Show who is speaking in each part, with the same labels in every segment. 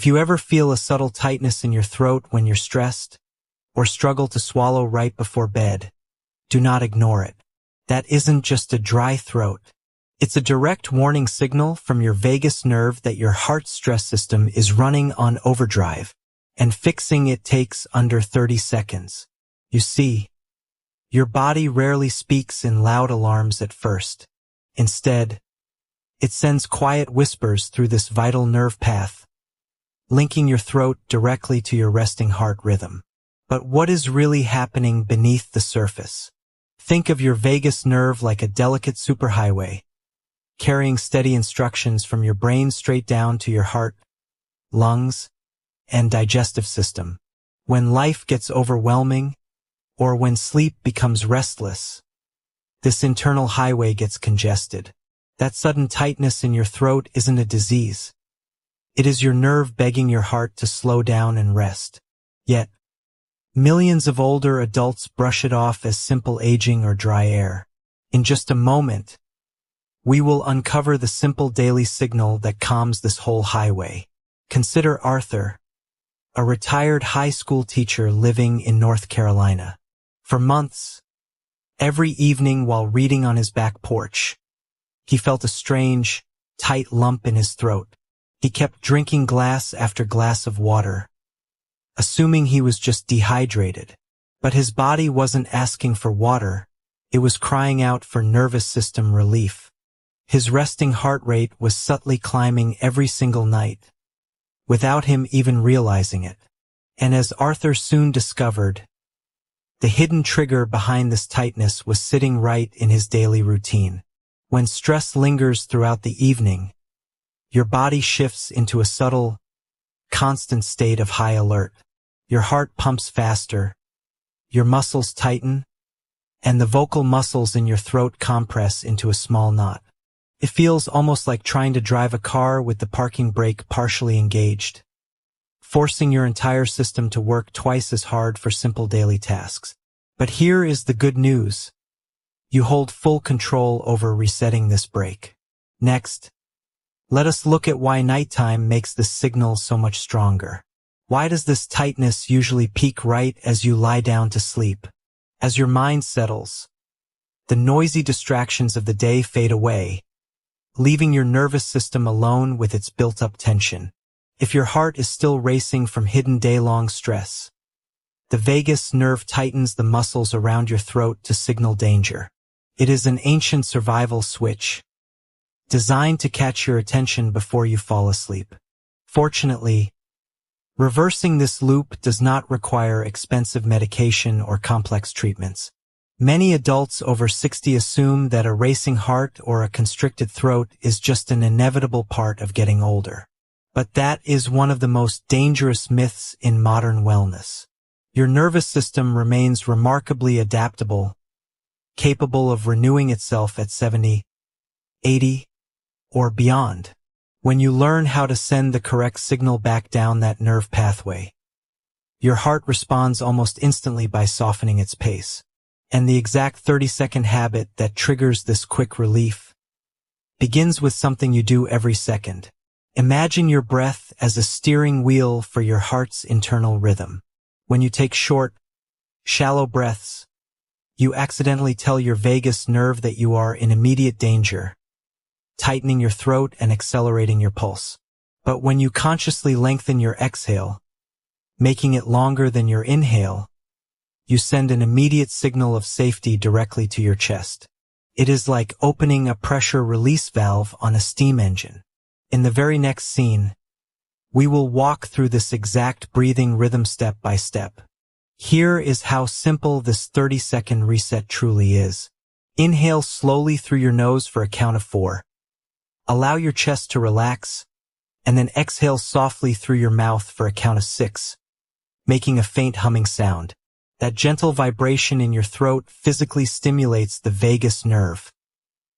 Speaker 1: If you ever feel a subtle tightness in your throat when you're stressed, or struggle to swallow right before bed, do not ignore it. That isn't just a dry throat. It's a direct warning signal from your vagus nerve that your heart's stress system is running on overdrive, and fixing it takes under 30 seconds. You see, your body rarely speaks in loud alarms at first. Instead, it sends quiet whispers through this vital nerve path, linking your throat directly to your resting heart rhythm. But what is really happening beneath the surface? Think of your vagus nerve like a delicate superhighway, carrying steady instructions from your brain straight down to your heart, lungs, and digestive system. When life gets overwhelming, or when sleep becomes restless, this internal highway gets congested. That sudden tightness in your throat isn't a disease. It is your nerve begging your heart to slow down and rest. Yet, millions of older adults brush it off as simple aging or dry air. In just a moment, we will uncover the simple daily signal that calms this whole highway. Consider Arthur, a retired high school teacher living in North Carolina. For months, every evening while reading on his back porch, he felt a strange, tight lump in his throat. He kept drinking glass after glass of water, assuming he was just dehydrated. But his body wasn't asking for water, it was crying out for nervous system relief. His resting heart rate was subtly climbing every single night, without him even realizing it. And as Arthur soon discovered, the hidden trigger behind this tightness was sitting right in his daily routine. When stress lingers throughout the evening, your body shifts into a subtle, constant state of high alert. Your heart pumps faster, your muscles tighten, and the vocal muscles in your throat compress into a small knot. It feels almost like trying to drive a car with the parking brake partially engaged, forcing your entire system to work twice as hard for simple daily tasks. But here is the good news. You hold full control over resetting this brake. Next, let us look at why nighttime makes this signal so much stronger. Why does this tightness usually peak right as you lie down to sleep? As your mind settles, the noisy distractions of the day fade away, leaving your nervous system alone with its built-up tension. If your heart is still racing from hidden day-long stress, the vagus nerve tightens the muscles around your throat to signal danger. It is an ancient survival switch, designed to catch your attention before you fall asleep. Fortunately, reversing this loop does not require expensive medication or complex treatments. Many adults over 60 assume that a racing heart or a constricted throat is just an inevitable part of getting older. But that is one of the most dangerous myths in modern wellness. Your nervous system remains remarkably adaptable, capable of renewing itself at 70, 80, or beyond. When you learn how to send the correct signal back down that nerve pathway, your heart responds almost instantly by softening its pace. And the exact 30-second habit that triggers this quick relief begins with something you do every second. Imagine your breath as a steering wheel for your heart's internal rhythm. When you take short, shallow breaths, you accidentally tell your vagus nerve that you are in immediate danger, tightening your throat and accelerating your pulse. But when you consciously lengthen your exhale, making it longer than your inhale, you send an immediate signal of safety directly to your chest. It is like opening a pressure release valve on a steam engine. In the very next scene, we will walk through this exact breathing rhythm step by step. Here is how simple this 30-second reset truly is. Inhale slowly through your nose for a count of 4. Allow your chest to relax, and then exhale softly through your mouth for a count of 6, making a faint humming sound. That gentle vibration in your throat physically stimulates the vagus nerve,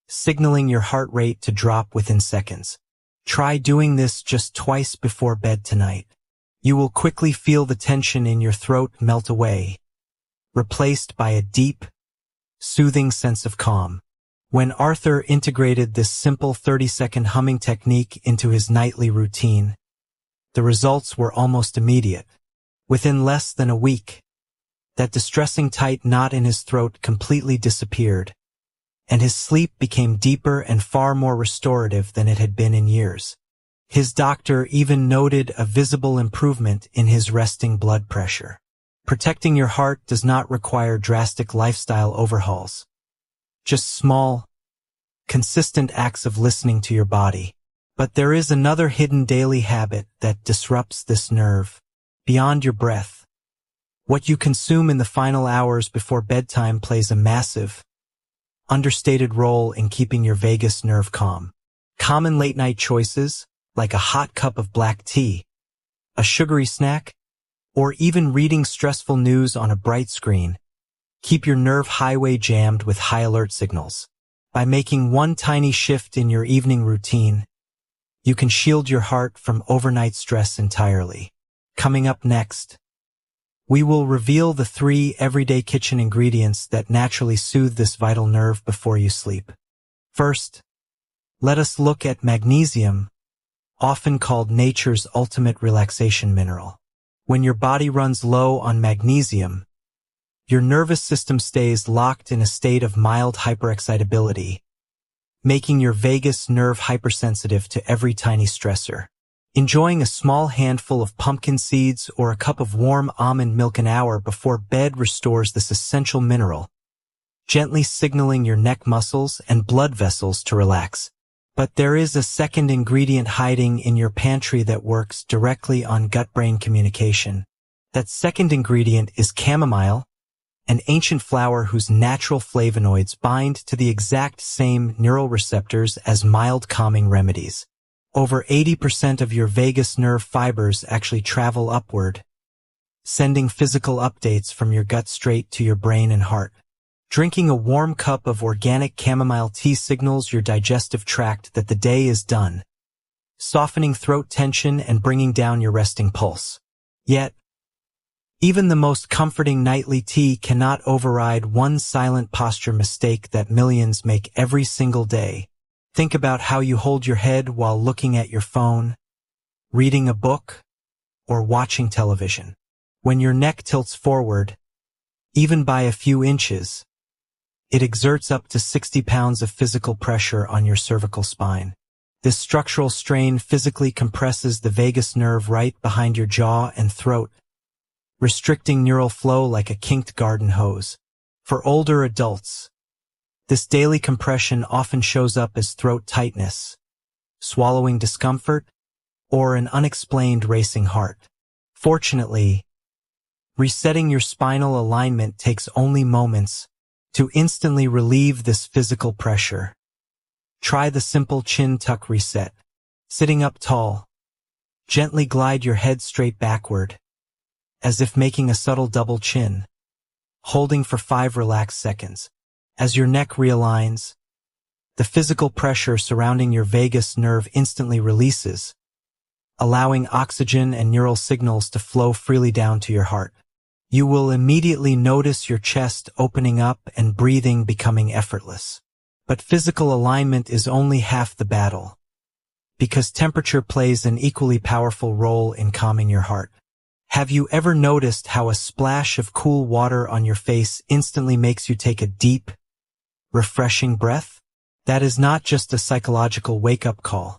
Speaker 1: signaling your heart rate to drop within seconds. Try doing this just twice before bed tonight. You will quickly feel the tension in your throat melt away, replaced by a deep, soothing sense of calm. When Arthur integrated this simple 30-second humming technique into his nightly routine, The results were almost immediate. Within less than a week, that distressing tight knot in his throat completely disappeared, and his sleep became deeper and far more restorative than it had been in years. His doctor even noted a visible improvement in his resting blood pressure. Protecting your heart does not require drastic lifestyle overhauls. Just small, consistent acts of listening to your body. But there is another hidden daily habit that disrupts this nerve. Beyond your breath, what you consume in the final hours before bedtime plays a massive, understated role in keeping your vagus nerve calm. Common late-night choices, like a hot cup of black tea, a sugary snack, or even reading stressful news on a bright screen, keep your nerve highway jammed with high alert signals. By making one tiny shift in your evening routine, you can shield your heart from overnight stress entirely. Coming up next, we will reveal the 3 everyday kitchen ingredients that naturally soothe this vital nerve before you sleep. First, let us look at magnesium, often called nature's ultimate relaxation mineral. When your body runs low on magnesium, your nervous system stays locked in a state of mild hyperexcitability, making your vagus nerve hypersensitive to every tiny stressor. Enjoying a small handful of pumpkin seeds or a cup of warm almond milk an hour before bed restores this essential mineral, gently signaling your neck muscles and blood vessels to relax. But there is a second ingredient hiding in your pantry that works directly on gut-brain communication. That second ingredient is chamomile, an ancient flower whose natural flavonoids bind to the exact same neural receptors as mild calming remedies. Over 80% of your vagus nerve fibers actually travel upward, sending physical updates from your gut straight to your brain and heart. Drinking a warm cup of organic chamomile tea signals your digestive tract that the day is done, softening throat tension and bringing down your resting pulse. Yet, even the most comforting nightly tea cannot override one silent posture mistake that millions make every single day. Think about how you hold your head while looking at your phone, reading a book, or watching television. When your neck tilts forward, even by a few inches, it exerts up to 60 pounds of physical pressure on your cervical spine. This structural strain physically compresses the vagus nerve right behind your jaw and throat, restricting neural flow like a kinked garden hose. For older adults, this daily compression often shows up as throat tightness, swallowing discomfort, or an unexplained racing heart. Fortunately, resetting your spinal alignment takes only moments to instantly relieve this physical pressure. Try the simple chin tuck reset. Sitting up tall, gently glide your head straight backward, as if making a subtle double chin, holding for 5 relaxed seconds. As your neck realigns, the physical pressure surrounding your vagus nerve instantly releases, allowing oxygen and neural signals to flow freely down to your heart. You will immediately notice your chest opening up and breathing becoming effortless. But physical alignment is only half the battle, because temperature plays an equally powerful role in calming your heart. Have you ever noticed how a splash of cool water on your face instantly makes you take a deep, refreshing breath? That is not just a psychological wake-up call.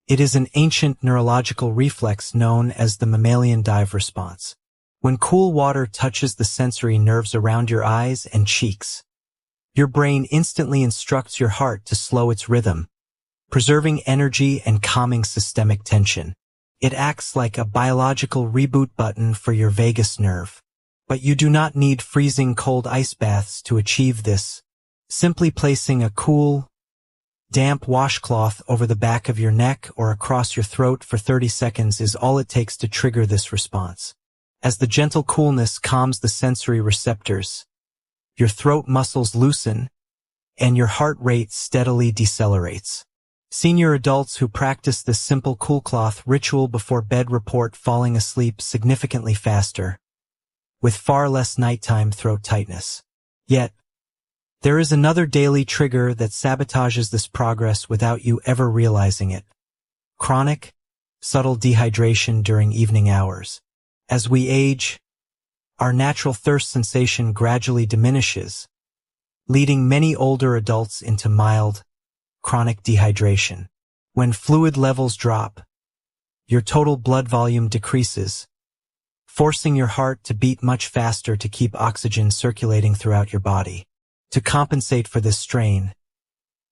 Speaker 1: It is an ancient neurological reflex known as the mammalian dive response. When cool water touches the sensory nerves around your eyes and cheeks, your brain instantly instructs your heart to slow its rhythm, preserving energy and calming systemic tension. It acts like a biological reboot button for your vagus nerve. But you do not need freezing cold ice baths to achieve this. Simply placing a cool, damp washcloth over the back of your neck or across your throat for 30 seconds is all it takes to trigger this response. As the gentle coolness calms the sensory receptors, your throat muscles loosen, and your heart rate steadily decelerates. Senior adults who practice this simple cool cloth ritual before bed report falling asleep significantly faster, with far less nighttime throat tightness. Yet, there is another daily trigger that sabotages this progress without you ever realizing it. Chronic, subtle dehydration during evening hours. As we age, our natural thirst sensation gradually diminishes, leading many older adults into mild, chronic dehydration. When fluid levels drop, your total blood volume decreases, forcing your heart to beat much faster to keep oxygen circulating throughout your body. To compensate for this strain,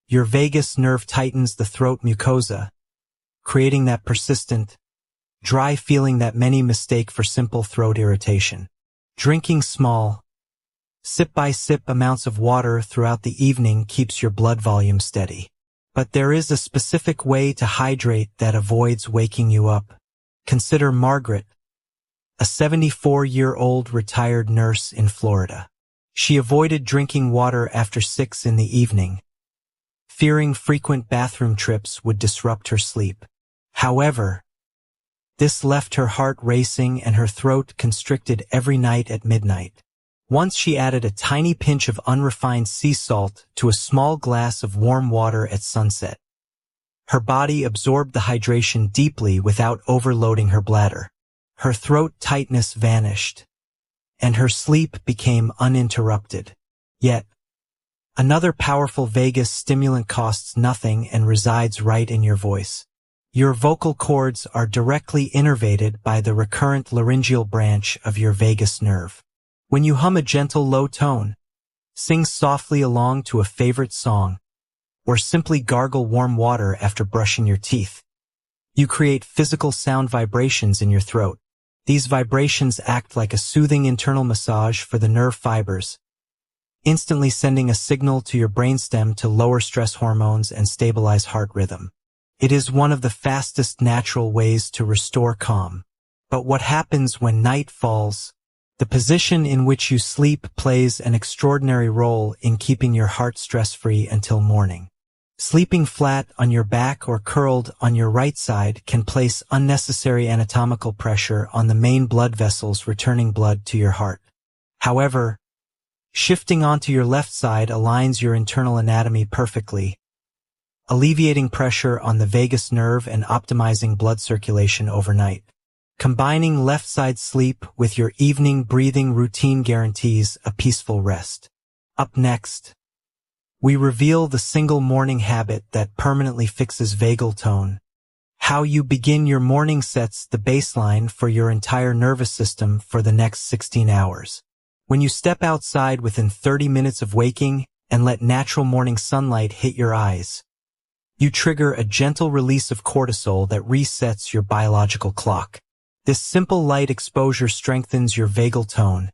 Speaker 1: your vagus nerve tightens the throat mucosa, creating that persistent, dry feeling that many mistake for simple throat irritation. Drinking small, sip-by-sip amounts of water throughout the evening keeps your blood volume steady. But there is a specific way to hydrate that avoids waking you up. Consider Margaret, a 74-year-old retired nurse in Florida. She avoided drinking water after 6 in the evening, fearing frequent bathroom trips would disrupt her sleep. However, this left her heart racing and her throat constricted every night at midnight. Once she added a tiny pinch of unrefined sea salt to a small glass of warm water at sunset. Her body absorbed the hydration deeply without overloading her bladder. Her throat tightness vanished, and her sleep became uninterrupted. Yet, another powerful vagus stimulant costs nothing and resides right in your voice. Your vocal cords are directly innervated by the recurrent laryngeal branch of your vagus nerve. When you hum a gentle low tone, sing softly along to a favorite song, or simply gargle warm water after brushing your teeth, you create physical sound vibrations in your throat. These vibrations act like a soothing internal massage for the nerve fibers, instantly sending a signal to your brainstem to lower stress hormones and stabilize heart rhythm. It is one of the fastest natural ways to restore calm. But what happens when night falls? The position in which you sleep plays an extraordinary role in keeping your heart stress-free until morning. Sleeping flat on your back or curled on your right side can place unnecessary anatomical pressure on the main blood vessels returning blood to your heart. However, shifting onto your left side aligns your internal anatomy perfectly, alleviating pressure on the vagus nerve and optimizing blood circulation overnight. Combining left-side sleep with your evening breathing routine guarantees a peaceful rest. Up next, we reveal the single morning habit that permanently fixes vagal tone. How you begin your morning sets the baseline for your entire nervous system for the next 16 hours. When you step outside within 30 minutes of waking and let natural morning sunlight hit your eyes, you trigger a gentle release of cortisol that resets your biological clock. This simple light exposure strengthens your vagal tone,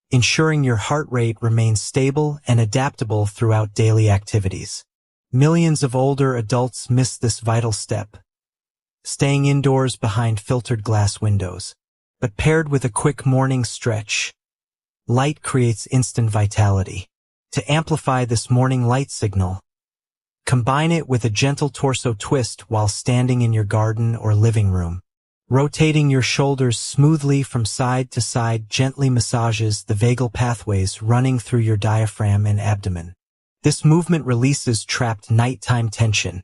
Speaker 1: ensuring your heart rate remains stable and adaptable throughout daily activities. Millions of older adults miss this vital step, staying indoors behind filtered glass windows. But paired with a quick morning stretch, light creates instant vitality. To amplify this morning light signal, combine it with a gentle torso twist while standing in your garden or living room. Rotating your shoulders smoothly from side to side gently massages the vagal pathways running through your diaphragm and abdomen. This movement releases trapped nighttime tension,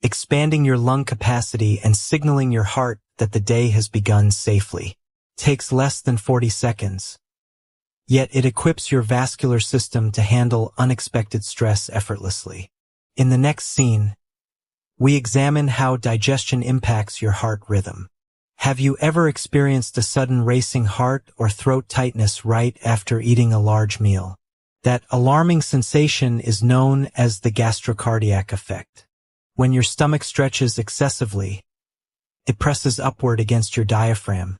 Speaker 1: expanding your lung capacity and signaling your heart that the day has begun safely. It takes less than 40 seconds, yet it equips your vascular system to handle unexpected stress effortlessly. In the next scene, we examine how digestion impacts your heart rhythm. Have you ever experienced a sudden racing heart or throat tightness right after eating a large meal? That alarming sensation is known as the gastrocardiac effect. When your stomach stretches excessively, it presses upward against your diaphragm,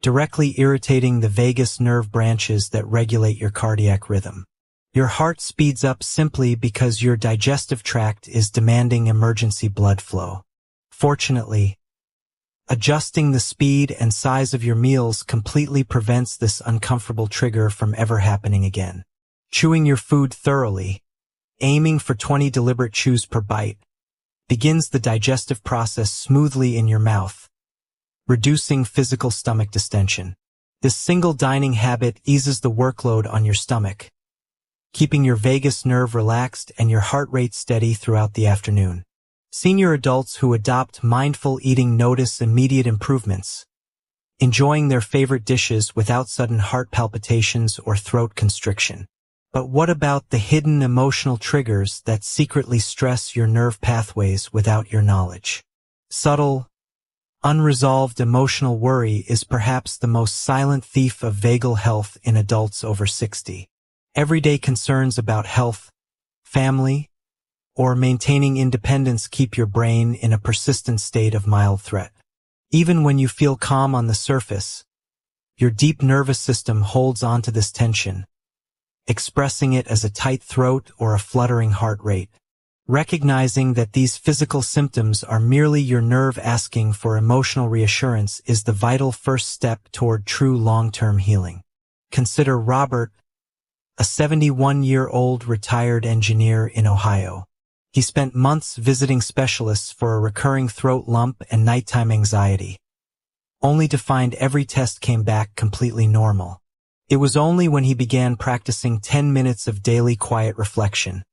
Speaker 1: directly irritating the vagus nerve branches that regulate your cardiac rhythm. Your heart speeds up simply because your digestive tract is demanding emergency blood flow. Fortunately, adjusting the speed and size of your meals completely prevents this uncomfortable trigger from ever happening again. Chewing your food thoroughly, aiming for 20 deliberate chews per bite, begins the digestive process smoothly in your mouth, reducing physical stomach distension. This single dining habit eases the workload on your stomach, keeping your vagus nerve relaxed and your heart rate steady throughout the afternoon. Senior adults who adopt mindful eating notice immediate improvements, enjoying their favorite dishes without sudden heart palpitations or throat constriction. But what about the hidden emotional triggers that secretly stress your nerve pathways without your knowledge? Subtle, unresolved emotional worry is perhaps the most silent thief of vagal health in adults over 60. Everyday concerns about health, family, or maintaining independence keep your brain in a persistent state of mild threat. Even when you feel calm on the surface, your deep nervous system holds onto this tension, expressing it as a tight throat or a fluttering heart rate. Recognizing that these physical symptoms are merely your nerve asking for emotional reassurance is the vital first step toward true long-term healing. Consider Robert, a 71-year-old retired engineer in Ohio. He spent months visiting specialists for a recurring throat lump and nighttime anxiety, only to find every test came back completely normal. It was only when he began practicing 10 minutes of daily quiet reflection,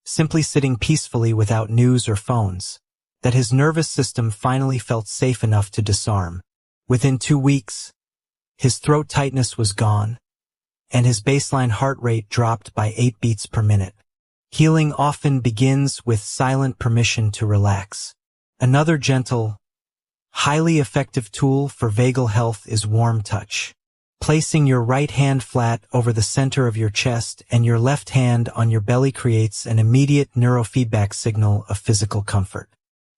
Speaker 1: simply sitting peacefully without news or phones, that his nervous system finally felt safe enough to disarm. Within 2 weeks, his throat tightness was gone, and his baseline heart rate dropped by 8 beats per minute. Healing often begins with silent permission to relax. Another gentle, highly effective tool for vagal health is warm touch. Placing your right hand flat over the center of your chest and your left hand on your belly creates an immediate neurofeedback signal of physical comfort.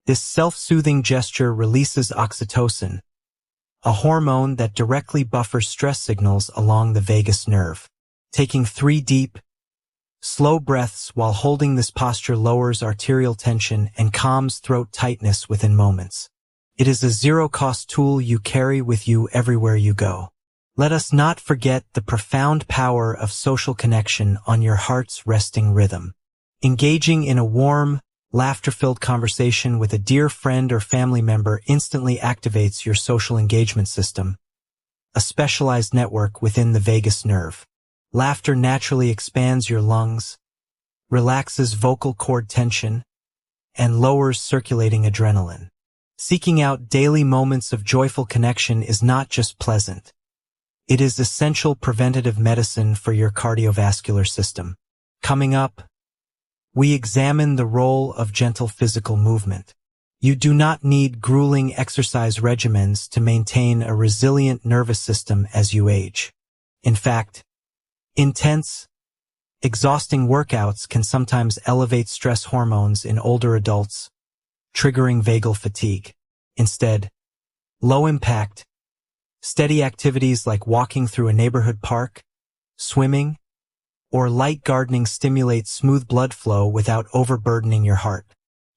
Speaker 1: This self-soothing gesture releases oxytocin, a hormone that directly buffers stress signals along the vagus nerve. Taking 3 deep, slow breaths while holding this posture lowers arterial tension and calms throat tightness within moments. It is a zero-cost tool you carry with you everywhere you go. Let us not forget the profound power of social connection on your heart's resting rhythm. Engaging in a warm, laughter-filled conversation with a dear friend or family member instantly activates your social engagement system, a specialized network within the vagus nerve. Laughter naturally expands your lungs, relaxes vocal cord tension, and lowers circulating adrenaline. Seeking out daily moments of joyful connection is not just pleasant. It is essential preventative medicine for your cardiovascular system. Coming up, we examine the role of gentle physical movement. You do not need grueling exercise regimens to maintain a resilient nervous system as you age. In fact, intense, exhausting workouts can sometimes elevate stress hormones in older adults, triggering vagal fatigue. Instead, low-impact, steady activities like walking through a neighborhood park, swimming, or light gardening stimulate smooth blood flow without overburdening your heart.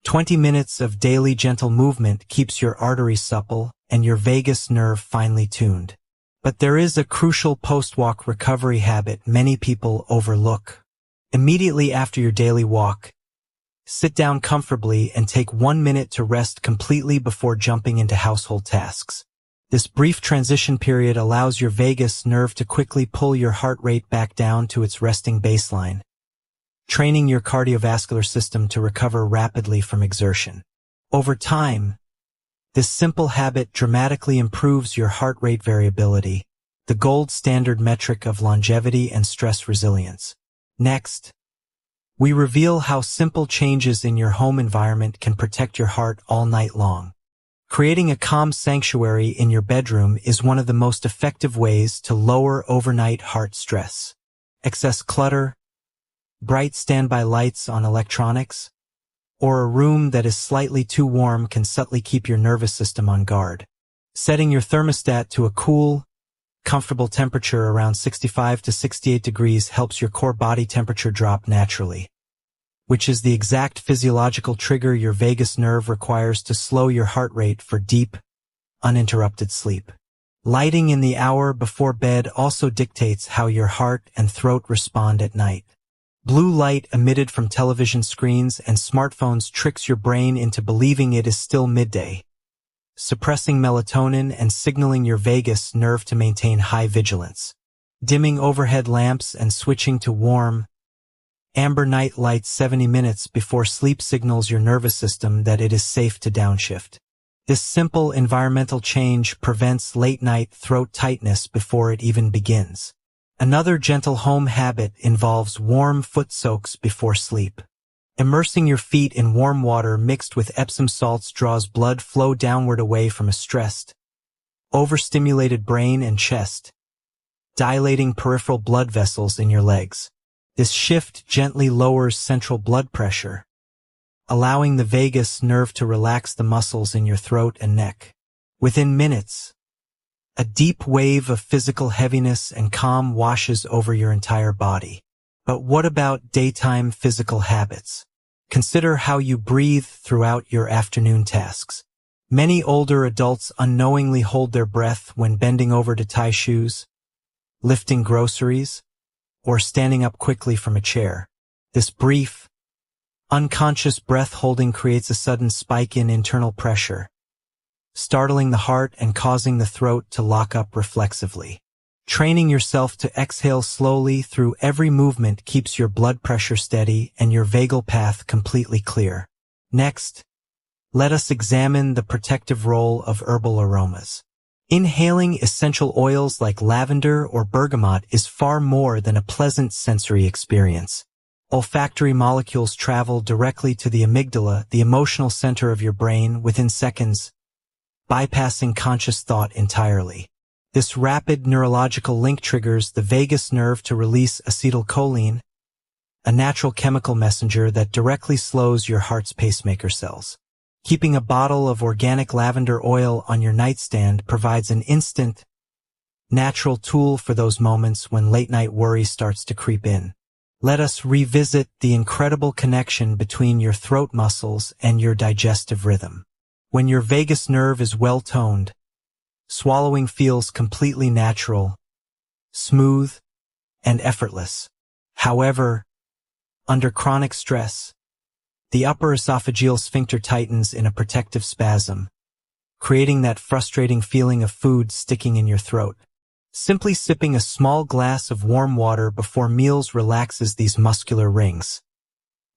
Speaker 1: 20 minutes of daily gentle movement keeps your arteries supple and your vagus nerve finely tuned. But there is a crucial post-walk recovery habit many people overlook. Immediately after your daily walk, sit down comfortably and take 1 minute to rest completely before jumping into household tasks. This brief transition period allows your vagus nerve to quickly pull your heart rate back down to its resting baseline, training your cardiovascular system to recover rapidly from exertion. Over time, this simple habit dramatically improves your heart rate variability, the gold standard metric of longevity and stress resilience. Next, we reveal how simple changes in your home environment can protect your heart all night long. Creating a calm sanctuary in your bedroom is one of the most effective ways to lower overnight heart stress. Excess clutter, bright standby lights on electronics, or a room that is slightly too warm can subtly keep your nervous system on guard. Setting your thermostat to a cool, comfortable temperature around 65 to 68 degrees helps your core body temperature drop naturally, which is the exact physiological trigger your vagus nerve requires to slow your heart rate for deep, uninterrupted sleep. Lighting in the hour before bed also dictates how your heart and throat respond at night. Blue light emitted from television screens and smartphones tricks your brain into believing it is still midday, suppressing melatonin and signaling your vagus nerve to maintain high vigilance. Dimming overhead lamps and switching to warm, Amber night light 70 minutes before sleep signals your nervous system that it is safe to downshift. This simple environmental change prevents late-night throat tightness before it even begins. Another gentle home habit involves warm foot soaks before sleep. Immersing your feet in warm water mixed with Epsom salts draws blood flow downward away from a stressed, overstimulated brain and chest, dilating peripheral blood vessels in your legs. This shift gently lowers central blood pressure, allowing the vagus nerve to relax the muscles in your throat and neck. Within minutes, a deep wave of physical heaviness and calm washes over your entire body. But what about daytime physical habits? Consider how you breathe throughout your afternoon tasks. Many older adults unknowingly hold their breath when bending over to tie shoes, lifting groceries, or standing up quickly from a chair. This brief, unconscious breath holding creates a sudden spike in internal pressure, startling the heart and causing the throat to lock up reflexively. Training yourself to exhale slowly through every movement keeps your blood pressure steady and your vagal path completely clear. Next, let us examine the protective role of herbal aromas. Inhaling essential oils like lavender or bergamot is far more than a pleasant sensory experience. Olfactory molecules travel directly to the amygdala, the emotional center of your brain, within seconds, bypassing conscious thought entirely. This rapid neurological link triggers the vagus nerve to release acetylcholine, a natural chemical messenger that directly slows your heart's pacemaker cells. Keeping a bottle of organic lavender oil on your nightstand provides an instant, natural tool for those moments when late-night worry starts to creep in. Let us revisit the incredible connection between your throat muscles and your digestive rhythm. When your vagus nerve is well-toned, swallowing feels completely natural, smooth, and effortless. However, under chronic stress, the upper esophageal sphincter tightens in a protective spasm, creating that frustrating feeling of food sticking in your throat. Simply sipping a small glass of warm water before meals relaxes these muscular rings,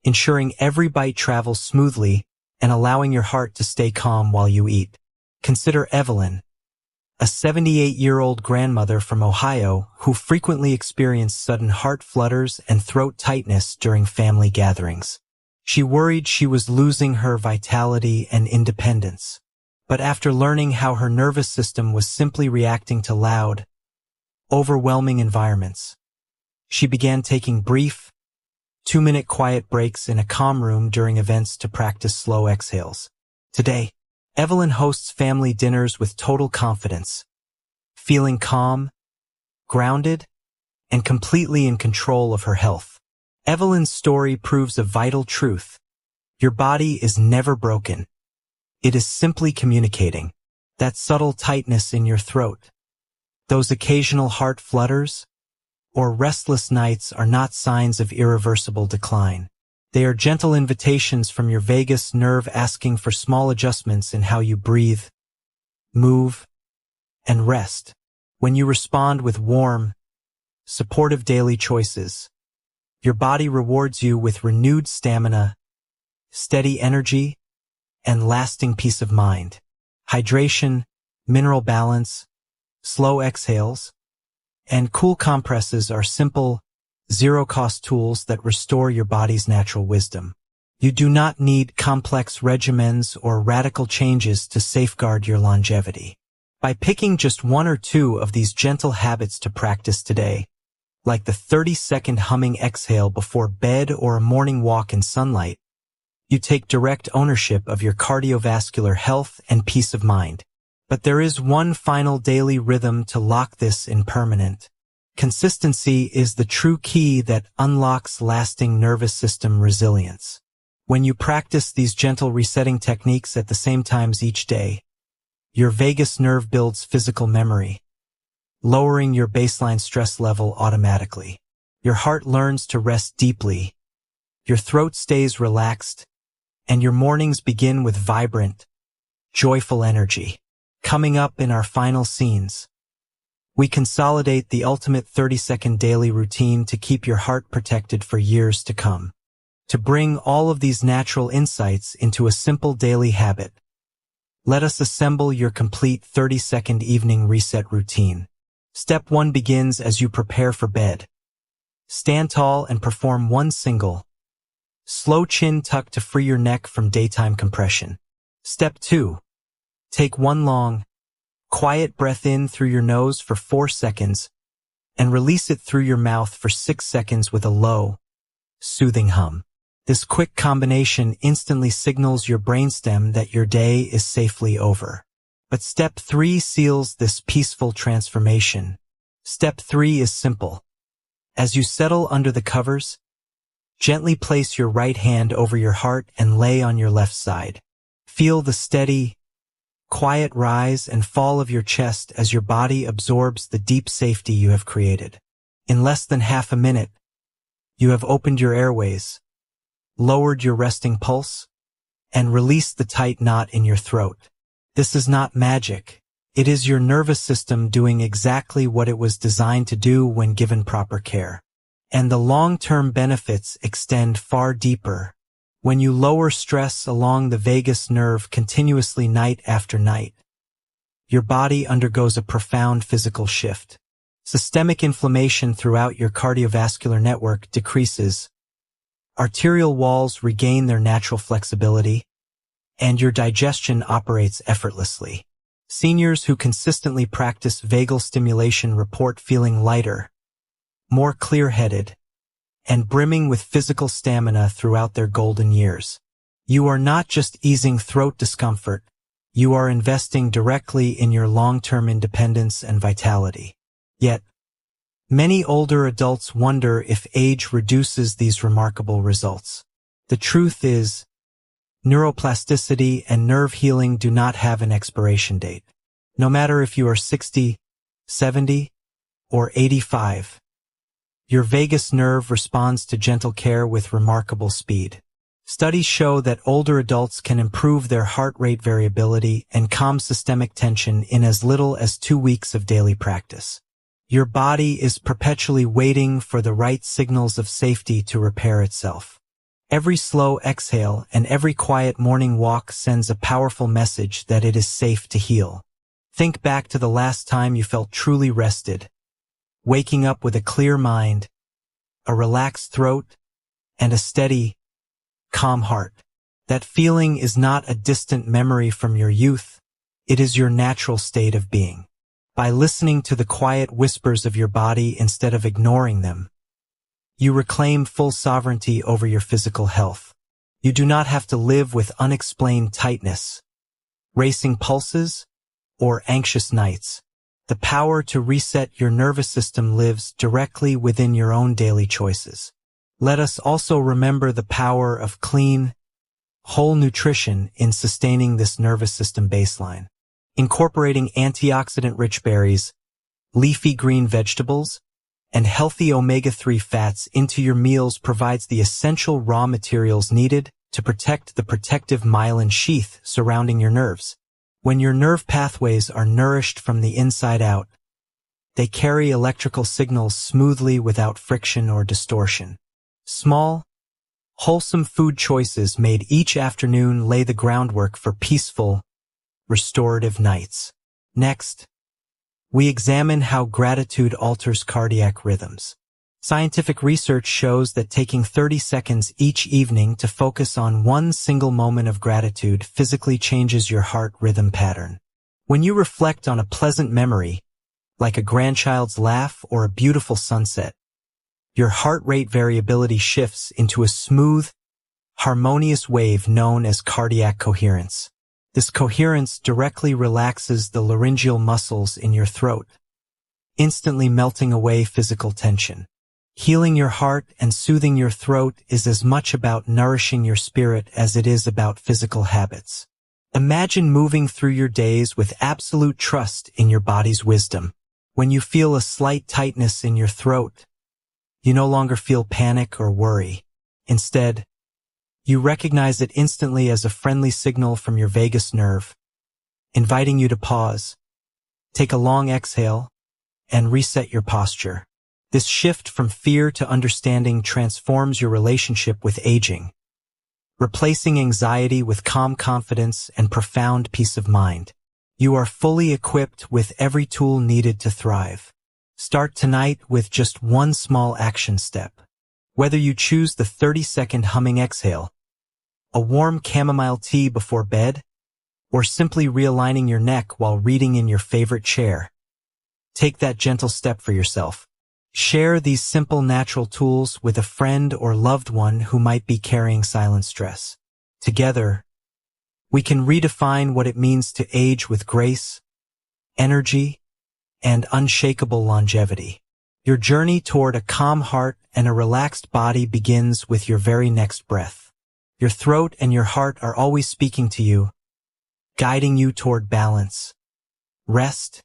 Speaker 1: ensuring every bite travels smoothly and allowing your heart to stay calm while you eat. Consider Evelyn, a 78-year-old grandmother from Ohio who frequently experienced sudden heart flutters and throat tightness during family gatherings. She worried she was losing her vitality and independence. But after learning how her nervous system was simply reacting to loud, overwhelming environments, she began taking brief, 2-minute quiet breaks in a calm room during events to practice slow exhales. Today, Evelyn hosts family dinners with total confidence, feeling calm, grounded, and completely in control of her health. Evelyn's story proves a vital truth. Your body is never broken. It is simply communicating. That subtle tightness in your throat, those occasional heart flutters, or restless nights are not signs of irreversible decline. They are gentle invitations from your vagus nerve asking for small adjustments in how you breathe, move, and rest. When you respond with warm, supportive daily choices, your body rewards you with renewed stamina, steady energy, and lasting peace of mind. Hydration, mineral balance, slow exhales, and cool compresses are simple, zero-cost tools that restore your body's natural wisdom. You do not need complex regimens or radical changes to safeguard your longevity. By picking just one or two of these gentle habits to practice today, like the 30-second humming exhale before bed or a morning walk in sunlight, you take direct ownership of your cardiovascular health and peace of mind. But there is one final daily rhythm to lock this in permanent. Consistency is the true key that unlocks lasting nervous system resilience. When you practice these gentle resetting techniques at the same times each day, your vagus nerve builds physical memory, lowering your baseline stress level automatically. Your heart learns to rest deeply, your throat stays relaxed, and your mornings begin with vibrant, joyful energy. Coming up in our final scenes, We consolidate the ultimate 30-second daily routine to keep your heart protected for years to come. To bring all of these natural insights into a simple daily habit, let us assemble your complete 30-second evening reset routine. Step 1 begins as you prepare for bed. Stand tall and perform one single, slow chin tuck to free your neck from daytime compression. Step 2. Take one long, quiet breath in through your nose for 4 seconds and release it through your mouth for 6 seconds with a low, soothing hum. This quick combination instantly signals your brainstem that your day is safely over. But Step 3 seals this peaceful transformation. Step 3 is simple. As you settle under the covers, gently place your right hand over your heart and lay on your left side. Feel the steady, quiet rise and fall of your chest as your body absorbs the deep safety you have created. In less than half a minute, you have opened your airways, lowered your resting pulse, and released the tight knot in your throat. This is not magic. It is your nervous system doing exactly what it was designed to do when given proper care. And the long-term benefits extend far deeper. When you lower stress along the vagus nerve continuously night after night, your body undergoes a profound physical shift. Systemic inflammation throughout your cardiovascular network decreases, arterial walls regain their natural flexibility, and your digestion operates effortlessly. Seniors who consistently practice vagal stimulation report feeling lighter, more clear-headed, and brimming with physical stamina throughout their golden years. You are not just easing throat discomfort, you are investing directly in your long-term independence and vitality. Yet, many older adults wonder if age reduces these remarkable results. The truth is, neuroplasticity and nerve healing do not have an expiration date. No matter if you are 60, 70, or 85, your vagus nerve responds to gentle care with remarkable speed. Studies show that older adults can improve their heart rate variability and calm systemic tension in as little as 2 weeks of daily practice. Your body is perpetually waiting for the right signals of safety to repair itself. Every slow exhale and every quiet morning walk sends a powerful message that it is safe to heal. Think back to the last time you felt truly rested, waking up with a clear mind, a relaxed throat, and a steady, calm heart. That feeling is not a distant memory from your youth, it is your natural state of being. By listening to the quiet whispers of your body instead of ignoring them, you reclaim full sovereignty over your physical health. You do not have to live with unexplained tightness, racing pulses, or anxious nights. The power to reset your nervous system lives directly within your own daily choices. Let us also remember the power of clean, whole nutrition in sustaining this nervous system baseline. Incorporating antioxidant-rich berries, leafy green vegetables, and healthy omega-3 fats into your meals provides the essential raw materials needed to protect the protective myelin sheath surrounding your nerves. When your nerve pathways are nourished from the inside out, they carry electrical signals smoothly without friction or distortion. Small, wholesome food choices made each afternoon lay the groundwork for peaceful, restorative nights. Next, we examine how gratitude alters cardiac rhythms. Scientific research shows that taking 30 seconds each evening to focus on one single moment of gratitude physically changes your heart rhythm pattern. When you reflect on a pleasant memory, like a grandchild's laugh or a beautiful sunset, your heart rate variability shifts into a smooth, harmonious wave known as cardiac coherence. This coherence directly relaxes the laryngeal muscles in your throat, instantly melting away physical tension. Healing your heart and soothing your throat is as much about nourishing your spirit as it is about physical habits. Imagine moving through your days with absolute trust in your body's wisdom. When you feel a slight tightness in your throat, you no longer feel panic or worry. Instead, you recognize it instantly as a friendly signal from your vagus nerve, inviting you to pause, take a long exhale, and reset your posture. This shift from fear to understanding transforms your relationship with aging, replacing anxiety with calm confidence and profound peace of mind. You are fully equipped with every tool needed to thrive. Start tonight with just one small action step. Whether you choose the 30-second humming exhale, a warm chamomile tea before bed, or simply realigning your neck while reading in your favorite chair, take that gentle step for yourself. Share these simple natural tools with a friend or loved one who might be carrying silent stress. Together, we can redefine what it means to age with grace, energy, and unshakable longevity. Your journey toward a calm heart and a relaxed body begins with your very next breath. Your throat and your heart are always speaking to you, guiding you toward balance, rest,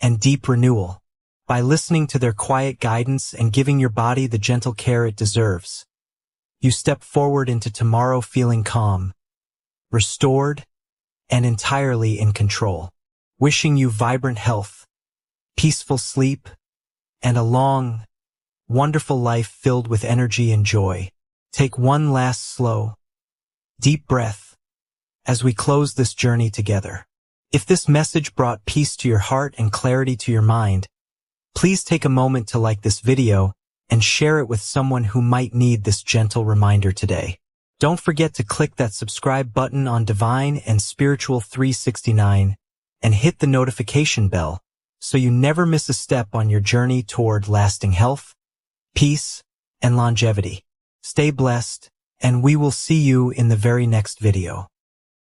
Speaker 1: and deep renewal. By listening to their quiet guidance and giving your body the gentle care it deserves, you step forward into tomorrow feeling calm, restored, and entirely in control. Wishing you vibrant health, peaceful sleep, and a long, wonderful life filled with energy and joy. Take one last slow, deep breath as we close this journey together. If this message brought peace to your heart and clarity to your mind, please take a moment to like this video and share it with someone who might need this gentle reminder today. Don't forget to click that subscribe button on Divine and Spiritual 369 and hit the notification bell so you never miss a step on your journey toward lasting health, peace, and longevity. Stay blessed, and we will see you in the very next video.